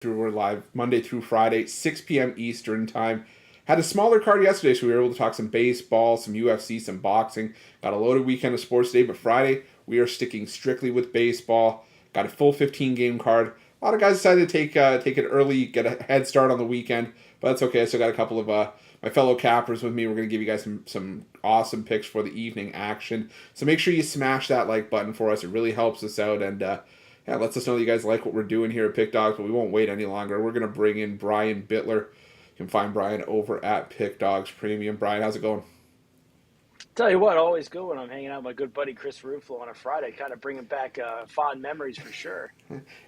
Through we're live Monday through Friday, 6 p.m. Eastern time. Had a smaller card yesterday, so we were able to talk some baseball, some UFC, some boxing. Got a loaded weekend of sports today, but Friday we are sticking strictly with baseball. Got a full 15 game card. A lot of guys decided to take it early, get a head start on the weekend, but that's okay. I still got a couple of my fellow cappers with me. We're going to give you guys some awesome picks for the evening action. So make sure you smash that like button for us. It really helps us out, and yeah, lets us know that you guys like what we're doing here at Pick Dogs, but we won't wait any longer. We're going to bring in Brian Bittler. You can find Brian over at Pick Dogs Premium. Brian, how's it going? Tell you what, always good when I'm hanging out with my good buddy Chris Ruffalo on a Friday, kind of bringing back fond memories for sure.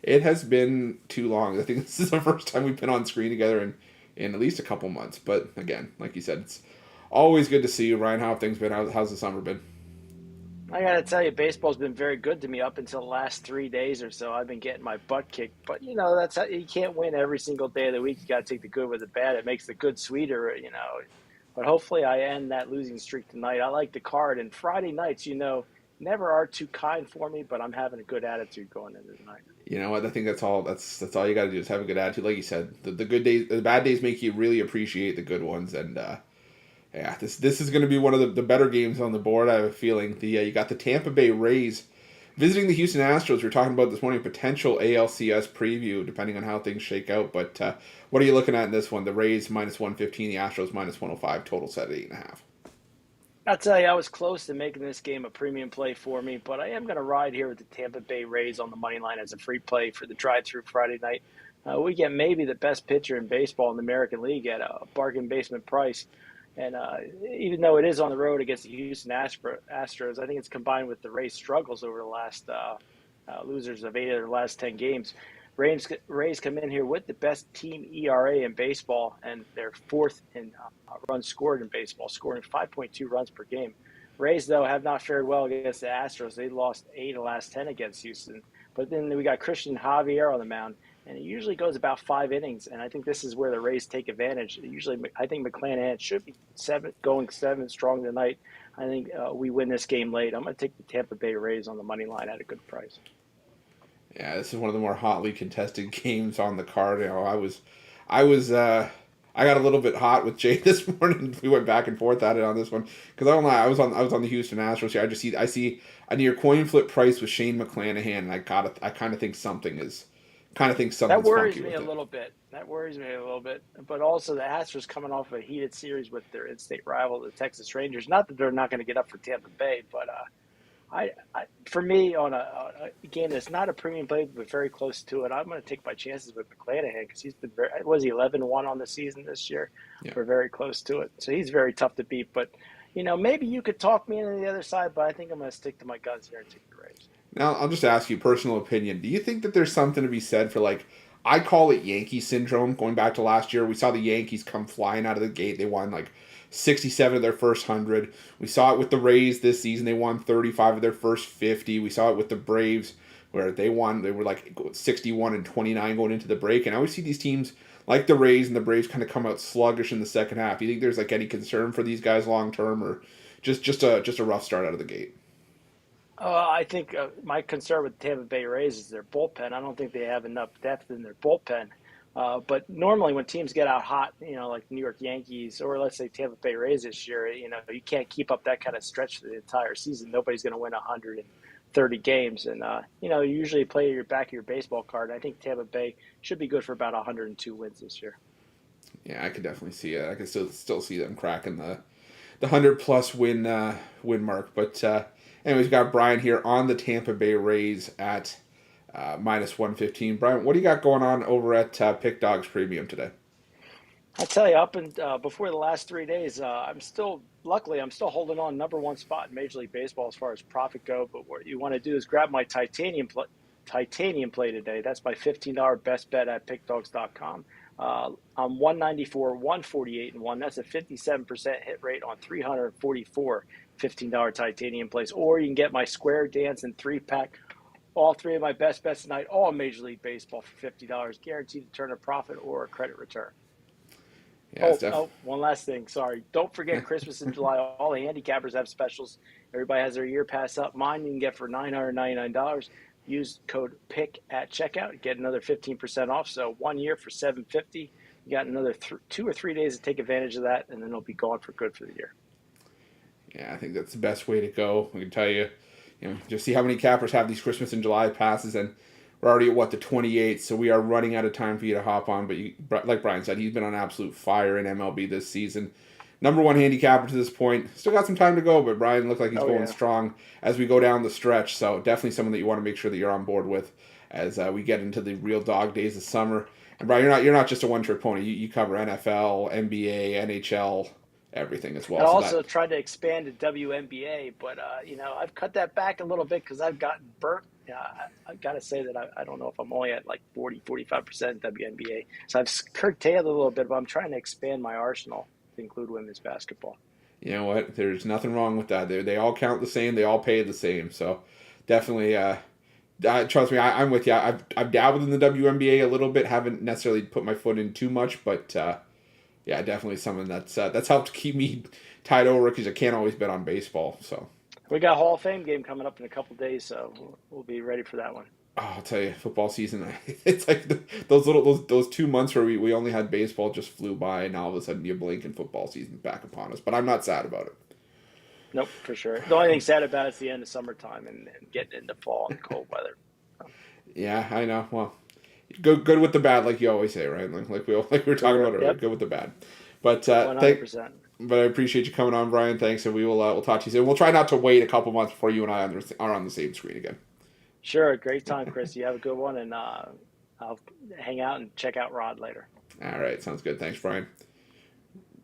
It has been too long. I think this is the first time we've been on screen together in at least a couple months. But again, like you said, it's always good to see you, Ryan. How have things been? How's the summer been? I got to tell you, baseball's been very good to me up until the last 3 days or so. I've been getting my butt kicked, but that's how you can't win every single day of the week. You got to take the good with the bad. It makes the good sweeter. But hopefully, I end that losing streak tonight. I like the card, and Friday nights, never are too kind for me, but I'm having a good attitude going into tonight. You know what? I think that's all you got to do is have a good attitude. Like you said, the good days, the bad days make you really appreciate the good ones, and yeah, this is going to be one of the better games on the board. I have a feeling. You got the Tampa Bay Rays visiting the Houston Astros. We were talking about this morning, potential ALCS preview, depending on how things shake out. But what are you looking at in this one? The Rays minus 115, the Astros minus 105, total set at 8.5. I'll tell you, I was close to making this game a premium play for me, but I am going to ride here with the Tampa Bay Rays on the money line as a free play for the drive-through Friday night. We get maybe the best pitcher in baseball in the American League at a bargain basement price. And even though it is on the road against the Houston Astros, I think it's combined with the Rays' struggles over the last losers of 8 of their last 10 games. Rays come in here with the best team ERA in baseball, and they're fourth in runs scored in baseball, scoring 5.2 runs per game. Rays, though, have not fared well against the Astros. They lost 8 of the last 10 against Houston. But then we got Christian Javier on the mound, and it usually goes about 5 innings. And I think this is where the Rays take advantage. Usually, I think McClanahan should be going 7 strong tonight. I think we win this game late. I'm going to take the Tampa Bay Rays on the money line at a good price. Yeah, this is one of the more hotly contested games on the card. I got a little bit hot with Jay this morning. We went back and forth at it on this one because I don't lie. I was on the Houston Astros here. I see a near coin flip price with Shane McClanahan, and I kind of think That something's worries funky me with a it. little bit. But also the Astros coming off a heated series with their in-state rival, the Texas Rangers. Not that they're not going to get up for Tampa Bay, but for me, on a game that's not a premium play, but very close to it, I'm going to take my chances with McClanahan because he's been was he 11-1 on the season this year? Yeah. We're very close to it. So he's very tough to beat. But, maybe you could talk me into the other side, but I think I'm going to stick to my guns here and take the Rays. Now, I'll just ask you personal opinion. Do you think that there's something to be said for like I call it Yankee syndrome going back to last year. We saw the Yankees come flying out of the gate. They won like 67 of their first 100. We saw it with the Rays this season. They won 35 of their first 50. We saw it with the Braves where they won. They were like 61 and 29 going into the break. And I always see these teams like the Rays and the Braves kind of come out sluggish in the second half. Do you think there's like any concern for these guys long term or just a rough start out of the gate? I think my concern with Tampa Bay Rays is their bullpen. I don't think they have enough depth in their bullpen. But normally, when teams get out hot, like the New York Yankees or let's say Tampa Bay Rays this year, you can't keep up that kind of stretch for the entire season. Nobody's going to win 130 games, and you usually play your back of your baseball card. I think Tampa Bay should be good for about 102 wins this year. Yeah, I could definitely see it. I can still see them cracking the 100 plus win mark. But anyways, we got Brian here on the Tampa Bay Rays at minus 115. Brian, what do you got going on over at Pick Dogs Premium today? I tell you, up and before the last 3 days, luckily, I'm still holding on number one spot in Major League Baseball as far as profit go. But what you want to do is grab my titanium play today. That's my $15 best bet at pickdogs.com. I'm 194, 148 and one. That's a 57% hit rate on 344 $15 titanium plays. Or you can get my square dance and 3-pack. All three of my best bets tonight, all Major League Baseball for $50, guaranteed to turn a profit or a credit return. Yeah, it's One last thing. Sorry. Don't forget Christmas in July. All the handicappers have specials. Everybody has their year pass up. Mine you can get for $999. use code PICK at checkout, get another 15% off. So 1 year for $750. You got another 2 or 3 days to take advantage of that, and then it'll be gone for good for the year. Yeah, I think that's the best way to go. I can tell you, just see how many cappers have these Christmas and July passes, and we're already at the 28th, so we are running out of time for you to hop on. But like Brian said, he's been on absolute fire in MLB this season. Number one handicapper to this point. Still got some time to go, but Brian looked like he's going strong as we go down the stretch. So definitely someone that you want to make sure that you're on board with as we get into the real dog days of summer. And Brian, you're not just a one trick pony. You cover NFL, NBA, NHL, everything as well. I also tried to expand to WNBA, but I've cut that back a little bit because I've gotten burnt. I've got to say that I don't know if I'm only at like 40-45% WNBA. So I've curtailed a little bit, but I'm trying to expand my arsenal to include women's basketball. You know what? There's nothing wrong with that. They all count the same. They all pay the same. So definitely, trust me, I'm with you. I've dabbled in the WNBA a little bit. Haven't necessarily put my foot in too much, but yeah, definitely something that's helped keep me tied over because I can't always bet on baseball. So we got a Hall of Fame game coming up in a couple days, so we'll be ready for that one. Oh, I'll tell you, football season. It's like those 2 months where we only had baseball just flew by, and now all of a sudden you blink and football season's back upon us. But I'm not sad about it. Nope, for sure. The only thing sad about it is the end of summertime and getting into fall and cold weather. Yeah, I know. Well, good with the bad, like you always say, right? Like we were talking about earlier. Yep. Good with the bad. But 100%. But I appreciate you coming on, Brian. Thanks, and we'll talk to you soon. We'll try not to wait a couple months before you and I are on the same screen again. Sure, great time, Chris. You have a good one, and I'll hang out and check out Rod later. All right, sounds good. Thanks, Brian.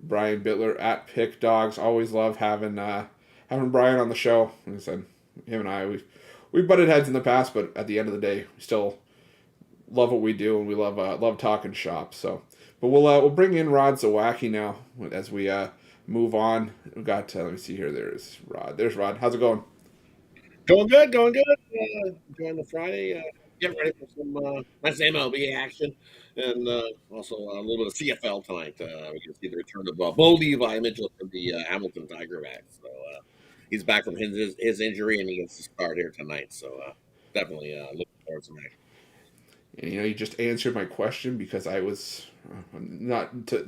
Brian Bitler at Pick Dogs. Always love having Brian on the show. Like I said, him and I we've butted heads in the past, but at the end of the day, we still love what we do, and we love talking shop. So, but we'll bring in Rod Zawacki now as we move on. We got let me see here. There's Rod. There's Rod. How's it going? Going good. Enjoying the Friday. Getting ready for some nice MLB action, and also a little bit of CFL tonight. We can see the return of Bo Levi Mitchell from the Hamilton Tigerbacks. So he's back from his injury, and he gets to start here tonight. So definitely looking forward to that. And, you just answered my question because I was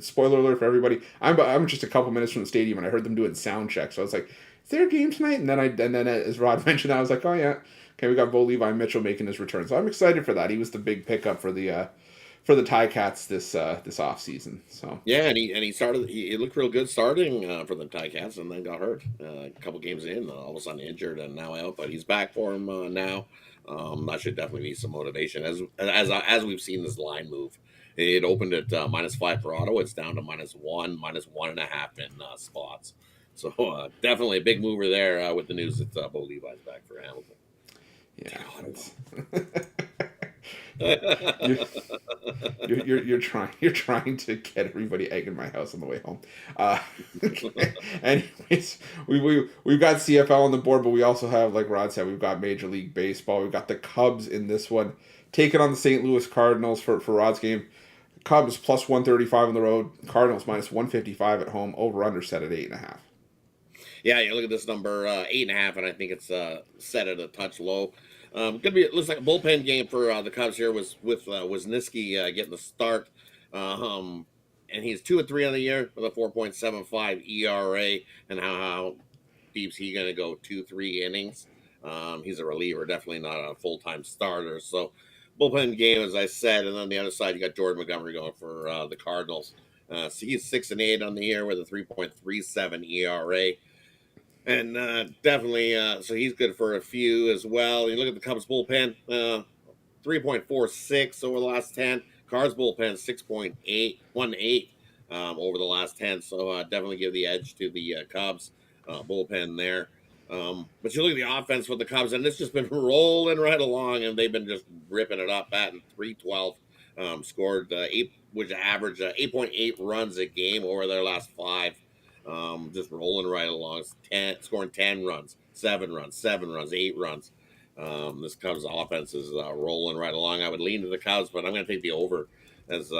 spoiler alert for everybody. I'm just a couple minutes from the stadium, and I heard them doing sound check. So I was like, "Is there a game tonight?" And then as Rod mentioned, I was like, "Oh yeah, okay." We got Bo Levi Mitchell making his return, so I'm excited for that. He was the big pickup for the Ticats this off season. So yeah, and he started. He looked real good starting for the Ticats, and then got hurt a couple games in. All of a sudden injured and now out, but he's back for him now. That should definitely be some motivation as we've seen this line move. It opened at -5 for Ottawa. It's down to -1, -1.5 in spots. So definitely a big mover there with the news that Bo Levi's back for Hamilton. Yeah, you're trying to get everybody egg in my house on the way home. Anyways, we've got CFL on the board, but we also have, like Rod said, we've got Major League Baseball. We've got the Cubs in this one, taking on the St. Louis Cardinals for Rod's game. Cubs plus 135 on the road. Cardinals minus 155 at home. Over under set at 8.5. Yeah, you look at this number 8.5, and I think it's set at a touch low. It looks like a bullpen game for the Cubs here with Wisniewski getting the start. And he's 2-3 on the year with a 4.75 ERA. And how deep's he going to go? 2-3 innings. He's a reliever, definitely not a full-time starter. So bullpen game, as I said. And on the other side, you got Jordan Montgomery going for the Cardinals. So he's 6-8 on the year with a 3.37 ERA. And definitely, so he's good for a few as well. You look at the Cubs bullpen, 3.46 over the last 10. Cards bullpen, 6.18 over the last 10. So definitely give the edge to the Cubs bullpen there. But you look at the offense for the Cubs, and it's just been rolling right along, and they've been just ripping it up, batting .312. Scored which averaged 8.8 runs a game over their last 5. Just rolling right along, scoring 10 runs, 7 runs, 8 runs. This Cubs offense is rolling right along. I would lean to the Cubs, but I'm going to take the over as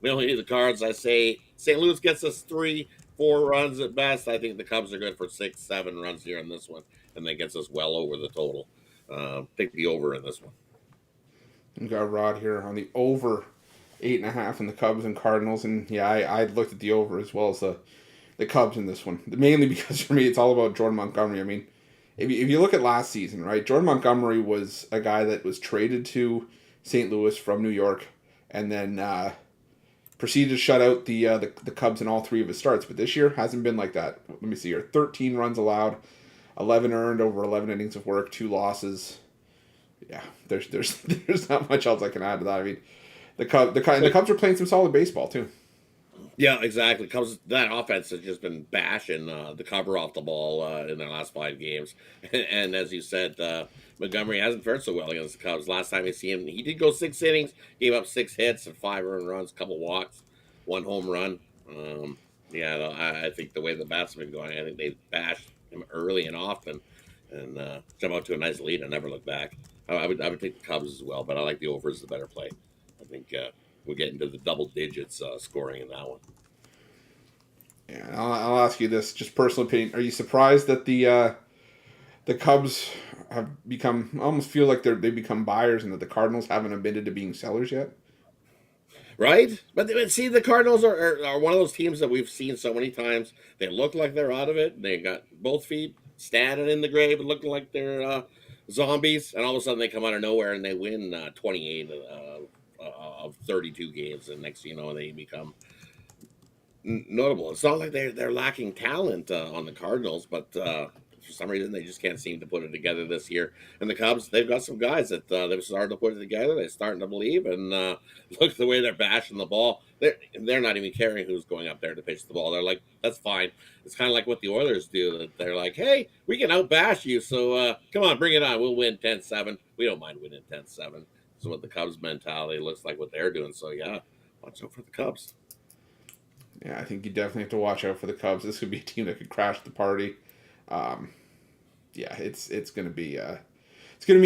we only need the Cards. I say St. Louis gets us 3-4 runs at best. I think the Cubs are good for 6-7 runs here in this one, and that gets us well over the total. Take the over in this one. We got Rod here on the over 8.5 in the Cubs and Cardinals, and yeah, I looked at the over as well as the Cubs in this one, mainly because for me it's all about Jordan Montgomery. I mean, if you look at last season, right, Jordan Montgomery was a guy that was traded to St. Louis from New York, and then proceeded to shut out the Cubs in all three of his starts. But this year hasn't been like that. Let me see here: 13 runs allowed, 11 earned over 11 innings of work, 2 losses. Yeah, there's not much else I can add to that. I mean, the Cubs are playing some solid baseball too. Yeah, exactly. Cubs, that offense has just been bashing the cover off the ball in their last 5 games. And as you said, Montgomery hasn't fared so well against the Cubs. Last time I see him, he did go 6 innings, gave up 6 hits and 5 earned runs, a couple walks, 1 home run. I think the way the bats have been going, I think they bashed him early and often, and jump out to a nice lead and never look back. I would take the Cubs as well, but I like the over as the better play. I think we'll get into the double digits scoring in that one. Yeah, I'll ask you this, just personal opinion: are you surprised that the Cubs have become, I almost feel like they've become buyers, and that the Cardinals haven't admitted to being sellers yet? Right? But see, the Cardinals are one of those teams that we've seen so many times. They look like they're out of it. They got both feet standing in the grave and looking like they're zombies. And all of a sudden they come out of nowhere and they win 28 of 32 games. And next thing you know, they become notable. It's not like they're lacking talent on the Cardinals, but for some reason they just can't seem to put it together this year. And the Cubs, they've got some guys that they've started to put it together. They're starting to believe, and look at the way they're bashing the ball. They're not even caring who's going up there to pitch the ball. They're like, that's fine. It's kind of like what the Oilers do. They're like, hey, we can outbash you, so come on, bring it on. We'll win 10-7. We don't mind winning 10-7. This is what the Cubs mentality looks like, what they're doing. So yeah, watch out for the Cubs. Yeah, I think you definitely have to watch out for the Cubs. This could be a team that could crash the party. It's gonna be an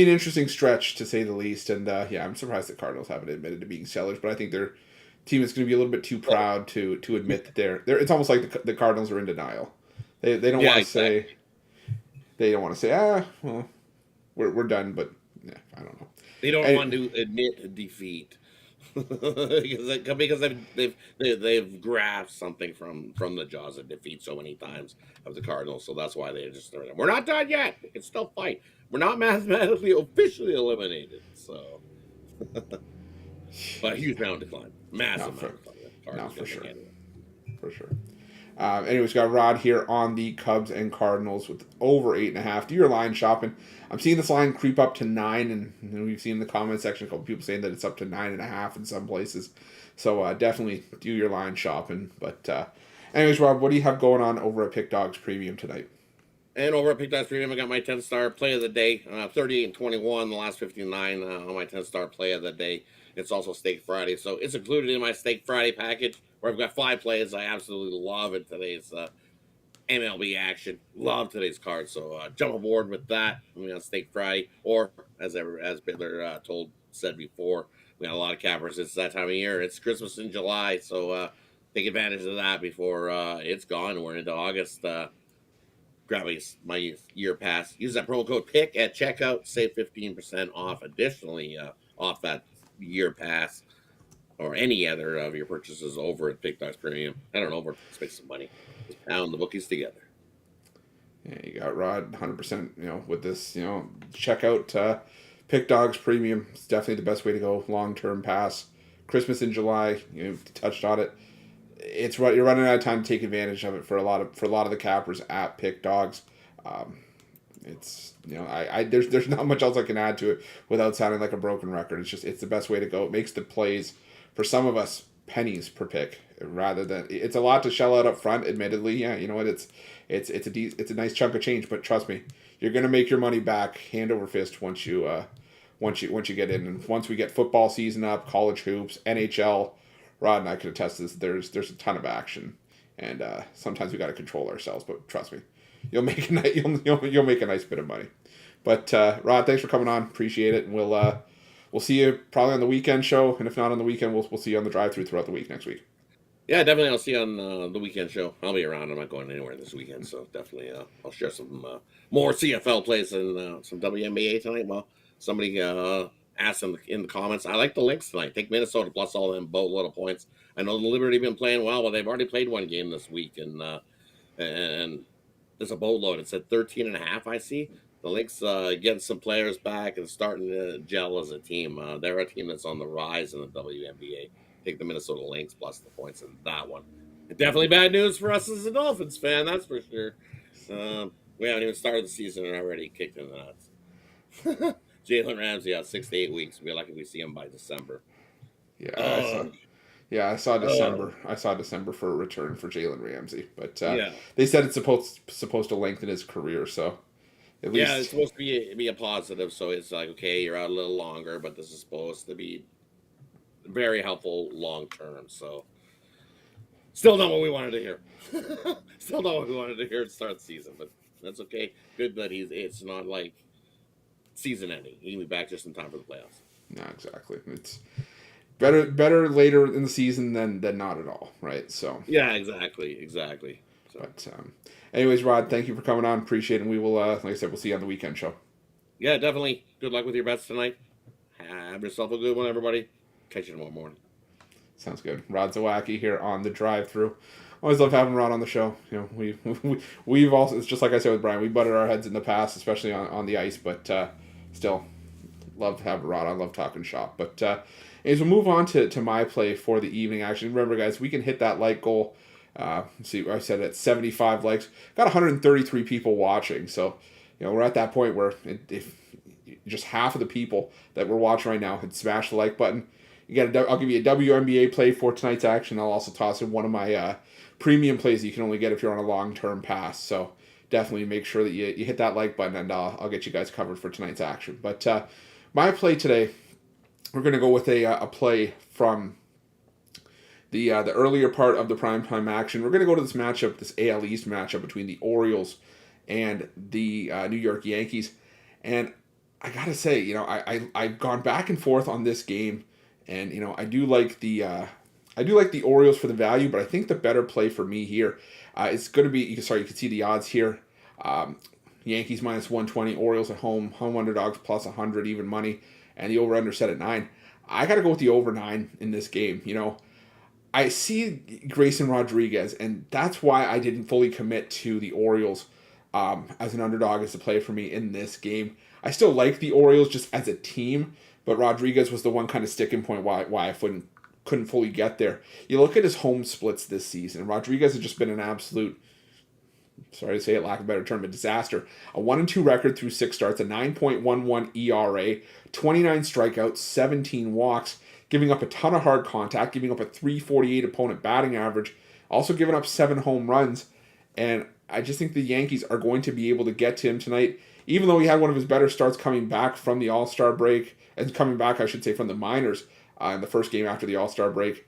interesting stretch to say the least. And I'm surprised the Cardinals haven't admitted to being sellers, but I think their team is going to be a little bit too proud to admit that they're. It's almost like the Cardinals are in denial. They don't want to say. They don't want to say, well, we're done. But yeah, I don't know. They don't want to admit defeat. because they've grasped something from the jaws of defeat so many times of the Cardinals, so that's why we're not done yet. We can still fight. We're not mathematically officially eliminated. So, but huge amount of decline, massive amount of decline. No, for sure, for sure. Anyways, got Rod here on the Cubs and Cardinals with over 8.5. Do your line shopping. I'm seeing this line creep up to 9, and we've seen in the comment section a couple people saying that it's up to 9.5 in some places. So definitely do your line shopping. But anyways, Rob, what do you have going on over at Pick Dogs Premium tonight? And over at Pick Dogs Premium, I got my 10-star play of the day, 38 and 21, the last 59 on my 10-star play of the day. It's also Steak Friday, so it's included in my Steak Friday package, where I've got 5 plays I absolutely love in today's MLB action. Love today's card, so jump aboard with that. We got Steak Friday, or as Bittler said before, we got a lot of cappers. It's that time of year. It's Christmas in July, so take advantage of that before it's gone. We're into August. Grab my year pass. Use that promo code PICK at checkout. Save 15% off. Additionally, off that year pass or any other of your purchases over at Pick Dogs Premium. I don't know, we're spending some money. Just pound the bookies together. Yeah, you got Rod 100%. With this, check out Pick Dogs Premium. It's definitely the best way to go. Long-term pass. Christmas in July. You touched on it. It's right. You're running out of time to take advantage of it for a lot of the cappers at Pick Dogs. It's there's not much else I can add to it without sounding like a broken record. It's the best way to go. It makes the plays for some of us pennies per pick rather than it's a lot to shell out up front. Admittedly, yeah, you know what it's a nice chunk of change, but trust me, you're gonna make your money back hand over fist once you get in. And once we get football season up, college hoops, NHL. Rod and I could attest to this. There's a ton of action, and sometimes we got to control ourselves. But trust me, you'll make you'll make a nice bit of money. But Rod, thanks for coming on. Appreciate it, and we'll see you probably on the weekend show, and if not on the weekend, we'll see you on the drive-through throughout the week next week. Yeah, definitely. I'll see you on the weekend show. I'll be around. I'm not going anywhere this weekend, so definitely I'll share some more CFL plays and some WNBA tonight. Well, somebody asked in the comments. I like the Lynx tonight. Take Minnesota plus all them boatload of points. I know the Liberty been playing well, but they've already played one game this week, and there's a boatload. It's at 13.5. I see the Lynx getting some players back and starting to gel as a team. They're a team that's on the rise in the WNBA. Take the Minnesota Lynx plus the points in that one. Definitely bad news for us as a Dolphins fan, that's for sure. We haven't even started the season and already kicked in the nuts. Jalen Ramsey out 6 to 8 weeks. We're lucky we see him by December. Yeah, I saw. Uh, Yeah, I saw uh, December. I saw December for a return for Jalen Ramsey, but yeah, they said it's supposed to lengthen his career. So at yeah, it's least, supposed to be a positive. So it's like, okay, you're out a little longer, but this is supposed to be very helpful long term. So still not what we wanted to hear. Still not what we wanted to hear to start the season, but that's okay. Good that it's not like season ending. He can be back just in time for the playoffs. no, exactly. It's better later in the season than not at all, right? So, Yeah, exactly. So but anyways, Rod, thank you for coming on. Appreciate it. And we will, like I said, we'll see you on the weekend show. yeah, definitely. Good luck with your bets tonight. Have yourself a good one, everybody. Catch you tomorrow morning. Sounds good. Rod Zawacki here on the drive through. Always love having Rod on the show. You know, we've also, it's just like I said with Brian, we butted our heads in the past, especially on the ice, but still love having Rod. I love talking shop. But as we move on to my play for the evening, actually, remember guys, we can hit that like goal. See, I said at 75 likes, got 133 people watching. So, you know, we're at that point where if just half of the people that we're watching right now had smashed the like button, I'll give you a WNBA play for tonight's action. I'll also toss in one of my premium plays that you can only get if you're on a long-term pass. So definitely make sure that you hit that like button, and I'll get you guys covered for tonight's action. But my play today, we're going to go with a play from the earlier part of the primetime action. We're going to go to this matchup, this AL East matchup between the Orioles and the New York Yankees. And I got to say, you know, I've gone back and forth on this game. And you know, I do like the Orioles for the value, but I think the better play for me here is going to be. Sorry, you can see the odds here. Yankees minus 120, Orioles at home underdogs plus 100 even money, and the over under set at 9. I got to go with the over 9 in this game. You know, I see Grayson Rodriguez, and that's why I didn't fully commit to the Orioles as an underdog as a play for me in this game. I still like the Orioles just as a team, but Rodriguez was the one kind of sticking point why I couldn't fully get there. You look at his home splits this season. Rodriguez has just been an absolute, sorry to say it, lack of a better term, a disaster. A 1-2 record through 6 starts, a 9.11 ERA, 29 strikeouts, 17 walks, giving up a ton of hard contact, giving up a 348 opponent batting average, also giving up 7 home runs. And I just think the Yankees are going to be able to get to him tonight, even though he had one of his better starts coming back from the All-Star break, and coming back, I should say, from the minors in the first game after the All-Star break.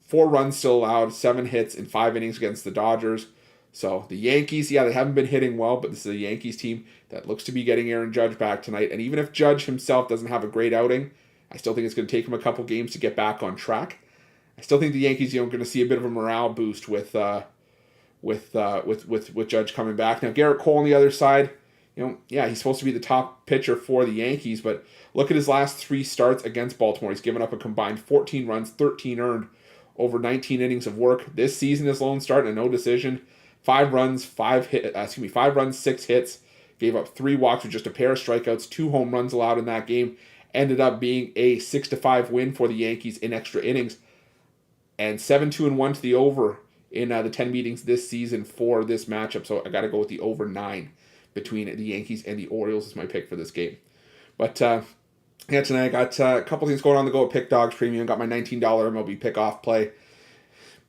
4 runs still allowed, 7 hits in 5 innings against the Dodgers. So the Yankees, yeah, they haven't been hitting well, but this is a Yankees team that looks to be getting Aaron Judge back tonight. And even if Judge himself doesn't have a great outing, I still think it's going to take him a couple games to get back on track. I still think the Yankees, you know, are going to see a bit of a morale boost with Judge coming back. Now Garrett Cole on the other side, you know, yeah, he's supposed to be the top pitcher for the Yankees, but look at his last 3 starts against Baltimore. He's given up a combined 14 runs, 13 earned over 19 innings of work. This season, his lone start and a no decision. 5 runs, 5 runs, 6 hits. Gave up 3 walks with just a pair of strikeouts, 2 home runs allowed in that game. Ended up being a 6-5 win for the Yankees in extra innings, and 7-2-1 to the over in the 10 meetings this season for this matchup. So I got to go with the over 9 between the Yankees and the Orioles is my pick for this game. But yeah, tonight I got a couple things going on to go at Pick Dogs Premium. Got my $19 MLB pick-off play.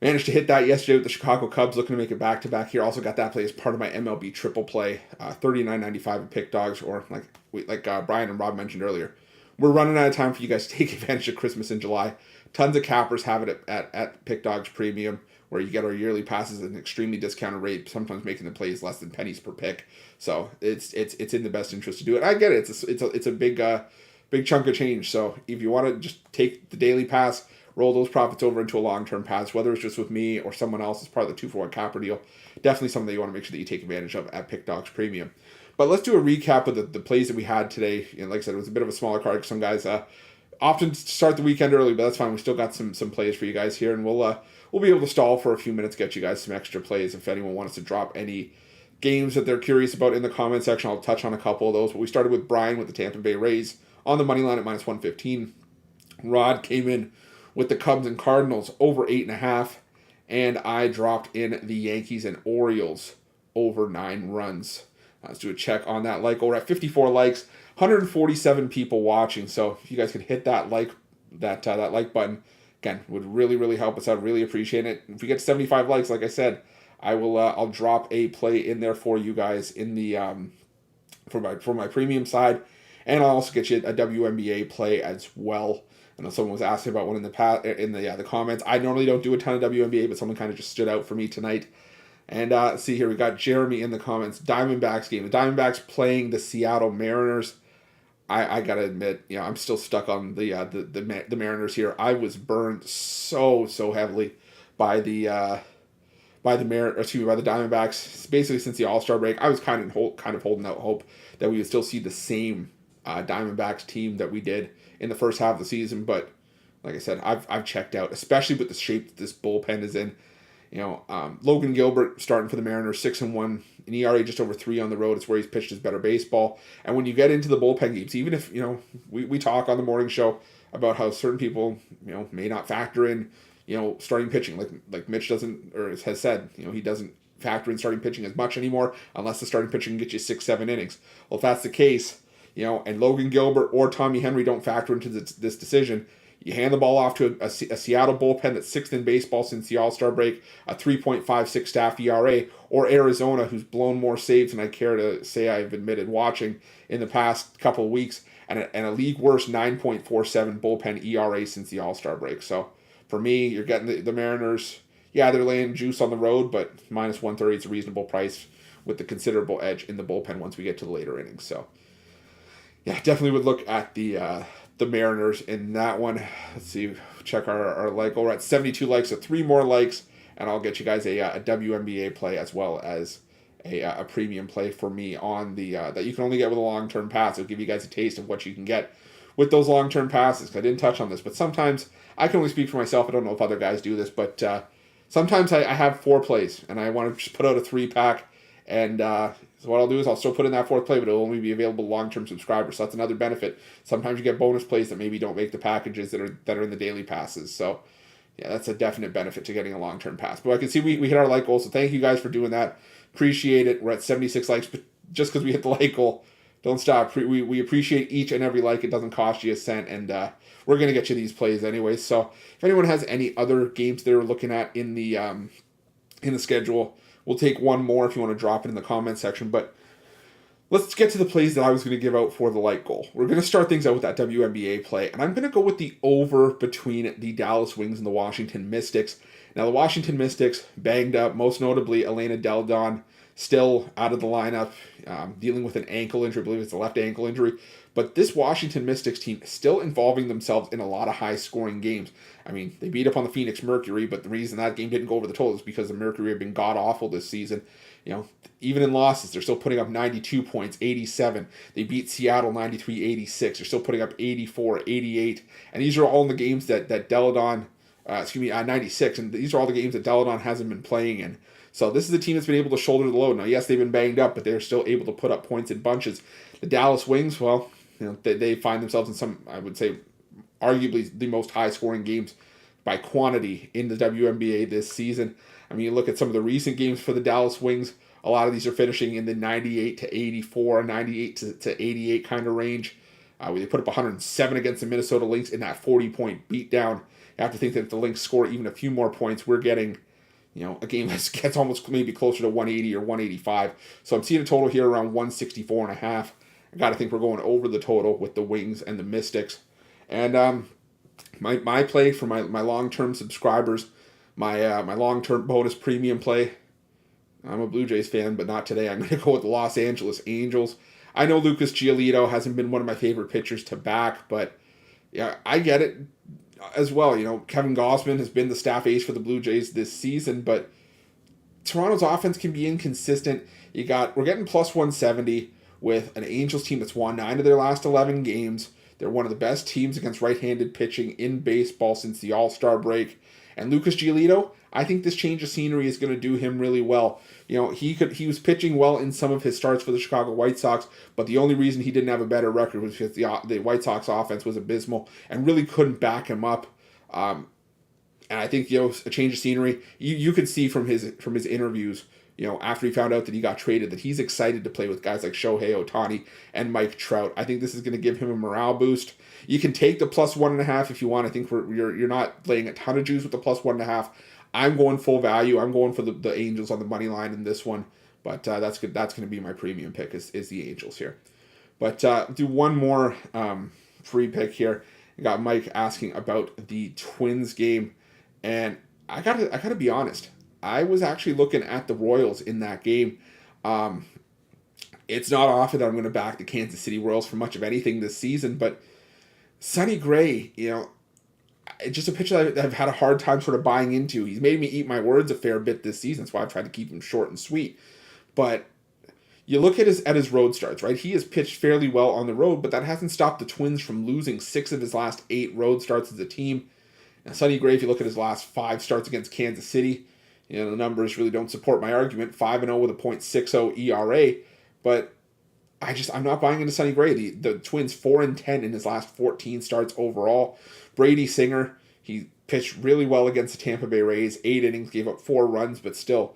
Managed to hit that yesterday with the Chicago Cubs, looking to make it back-to-back here. Also got that play as part of my MLB triple play, $39.95 at Pick Dogs, or like Brian and Rob mentioned earlier. We're running out of time for you guys to take advantage of Christmas in July. Tons of cappers have it at Pick Dogs Premium, where you get our yearly passes at an extremely discounted rate, sometimes making the plays less than pennies per pick. So it's in the best interest to do it. I get it. It's a big chunk of change. So if you want to just take the daily pass, roll those profits over into a long-term pass, whether it's just with me or someone else as part of the 2-for-1 capper deal. Definitely something that you want to make sure that you take advantage of at Pick Dogs Premium. But let's do a recap of the plays that we had today. And like I said, it was a bit of a smaller card. Some guys often start the weekend early, but that's fine. We still got some plays for you guys here, and we'll be able to stall for a few minutes, get you guys some extra plays. If anyone wants to drop any games that they're curious about in the comment section, I'll touch on a couple of those. But we started with Brian with the Tampa Bay Rays on the money line at -115. Rod came in with the Cubs and Cardinals over 8.5, and I dropped in the Yankees and Orioles over 9 runs. Let's do a check on that like. We're at 54 likes, 147 people watching. So if you guys could hit that like that like button, again, would really, really help us out. Really appreciate it. If we get 75 likes, like I said, I will I'll drop a play in there for you guys in the for my premium side, and I'll also get you a WNBA play as well. I know someone was asking about one in the past in the comments. I normally don't do a ton of WNBA, but someone kind of just stood out for me tonight. And see here, we got Jeremy in the comments. Diamondbacks game. The Diamondbacks playing the Seattle Mariners. I gotta admit, I'm still stuck on the Mariners here. I was burned so heavily by the Diamondbacks. Basically, since the All-Star break, I was kind of holding out hope that we would still see the same Diamondbacks team that we did in the first half of the season. But like I said, I've checked out, especially with the shape that this bullpen is in. Logan Gilbert starting for the Mariners, 6-1, an ERA just over 3 on the road. It's where he's pitched his better baseball. And when you get into the bullpen games, even if we talk on the morning show about how certain people may not factor in starting pitching, like Mitch doesn't, or has said, he doesn't factor in starting pitching as much anymore unless the starting pitching can get you 6-7 innings. Well, if that's the case, and Logan Gilbert or Tommy Henry don't factor into this decision, you hand the ball off to a Seattle bullpen that's 6th in baseball since the All-Star break, a 3.56 staff ERA, or Arizona, who's blown more saves than I care to say I've admitted watching in the past couple of weeks, and a league worst 9.47 bullpen ERA since the All-Star break. So for me, you're getting the Mariners. Yeah, they're laying juice on the road, but -130 is a reasonable price with the considerable edge in the bullpen once we get to the later innings. So yeah, definitely would look at the Mariners in that one. Let's see, check our like. We're at 72 likes, so 3 more likes, and I'll get you guys a WNBA play as well as a premium play for me on the that you can only get with a long-term pass. It'll give you guys a taste of what you can get with those long-term passes. I didn't touch on this, but sometimes I can only speak for myself. I don't know if other guys do this, but sometimes I have 4 plays, and I want to just put out a 3-pack, and so what I'll do is I'll still put in that 4th play, but it'll only be available to long-term subscribers. So that's another benefit. Sometimes you get bonus plays that maybe don't make the packages that are in the daily passes. So yeah, that's a definite benefit to getting a long-term pass. But I can see we hit our like goal, so thank you guys for doing that. Appreciate it. We're at 76 likes, but just because we hit the like goal, don't stop. We appreciate each and every like. It doesn't cost you a cent, and we're going to get you these plays anyway. So if anyone has any other games they're looking at in the schedule, we'll take one more if you want to drop it in the comment section. But let's get to the plays that I was going to give out for the like goal. We're going to start things out with that WNBA play, and I'm going to go with the over between the Dallas Wings and the Washington Mystics. Now, the Washington Mystics banged up, most notably Elena Del Don, still out of the lineup, dealing with an ankle injury. I believe it's a left ankle injury. But this Washington Mystics team is still involving themselves in a lot of high-scoring games. I mean, they beat up on the Phoenix Mercury, but the reason that game didn't go over the total is because the Mercury have been god-awful this season. Even in losses, they're still putting up 92 points, 87. They beat Seattle 93-86. They're still putting up 84, 88. And these are all in the games that Deladon, 96. And these are all the games that Deladon hasn't been playing in. So this is a team that's been able to shoulder the load. Now, yes, they've been banged up, but they're still able to put up points in bunches. The Dallas Wings, well, they find themselves in some, I would say, arguably the most high-scoring games by quantity in the WNBA this season. I mean, you look at some of the recent games for the Dallas Wings, a lot of these are finishing in the 98 to 84, 98 to 88 kind of range. They put up 107 against the Minnesota Lynx in that 40-point beatdown. You have to think that if the Lynx score even a few more points, we're getting a game that gets almost maybe closer to 180 or 185. So I'm seeing a total here around 164.5. I got to think we're going over the total with the Wings and the Mystics. And my play for my long-term subscribers, my long-term bonus premium play, I'm a Blue Jays fan, but not today. I'm going to go with the Los Angeles Angels. I know Lucas Giolito hasn't been one of my favorite pitchers to back, but yeah, I get it. as well. Kevin Gausman has been the staff ace for the Blue Jays this season, but Toronto's offense can be inconsistent. We're getting plus 170 with an Angels team that's won 9 of their last 11 games. They're one of the best teams against right-handed pitching in baseball since the All-Star break. And Lucas Giolito, I think this change of scenery is going to do him really well. He was pitching well in some of his starts for the Chicago White Sox, but the only reason he didn't have a better record was because the White Sox offense was abysmal and really couldn't back him up. And I think a change of scenery. You could see from his interviews, after he found out that he got traded, that he's excited to play with guys like Shohei Ohtani and Mike Trout. I think this is going to give him a morale boost. You can take the plus 1.5 if you want. I think you're not laying a ton of juice with the plus 1.5. I'm going full value. I'm going for the Angels on the money line in this one. But that's good. That's going to be my premium pick is the Angels here. But do one more free pick here. I got Mike asking about the Twins game, and I gotta be honest. I was actually looking at the Royals in that game. It's not often that I'm going to back the Kansas City Royals for much of anything this season, but Sonny Gray, just a pitcher that I've had a hard time sort of buying into. He's made me eat my words a fair bit this season. That's why I've tried to keep him short and sweet. But you look at his road starts, right? He has pitched fairly well on the road, but that hasn't stopped the Twins from losing 6 of his last 8 road starts as a team. Now, Sonny Gray, if you look at his last 5 starts against Kansas City, the numbers really don't support my argument. 5-0 with a .60 ERA, but I'm not buying into Sonny Gray. The Twins 4-10 in his last 14 starts overall. Brady Singer, he pitched really well against the Tampa Bay Rays. 8 innings, gave up 4 runs, but still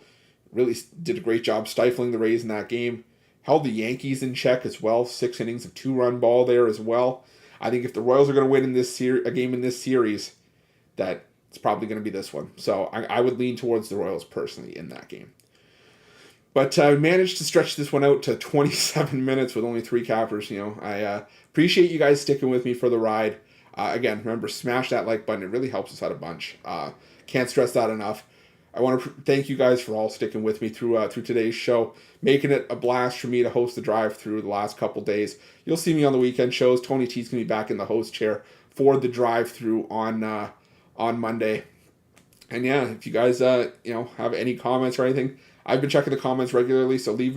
really did a great job stifling the Rays in that game. Held the Yankees in check as well. 6 innings of 2-run ball there as well. I think if the Royals are going to win a game in this series, that it's probably going to be this one. So I would lean towards the Royals personally in that game. But I managed to stretch this one out to 27 minutes with only 3 cappers. I appreciate you guys sticking with me for the ride. Again, remember, smash that like button. It really helps us out a bunch. Can't stress that enough. I want to thank you guys for all sticking with me through today's show, making it a blast for me to host the drive through the last couple days. You'll see me on the weekend shows. Tony T's going to be back in the host chair for the drive through on Monday. And yeah, if you guys have any comments or anything, I've been checking the comments regularly, so leave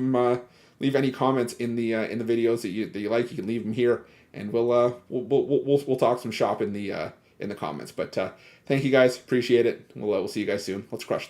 any comments in the videos that you like. You can leave them here, and we'll talk some shop in the comments. But thank you guys, appreciate it. We'll see you guys soon. Let's crush.